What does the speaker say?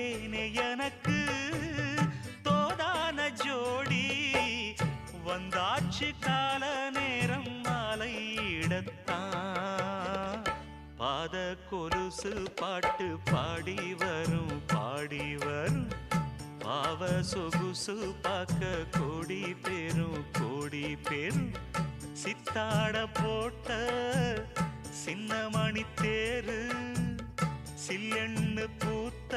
தேனே எனக்கு தோதான ஜோடி வந்தாச்சு கால நேரம் மாலையிடத்தான் பாத கொலுசு பாட்டு பாடி வரும் பாவ சொகுசு பார்க்க கோடி பேரும் சித்தாட போட்ட சின்ன மணி தேரு சில்லெண்ணு பூத்த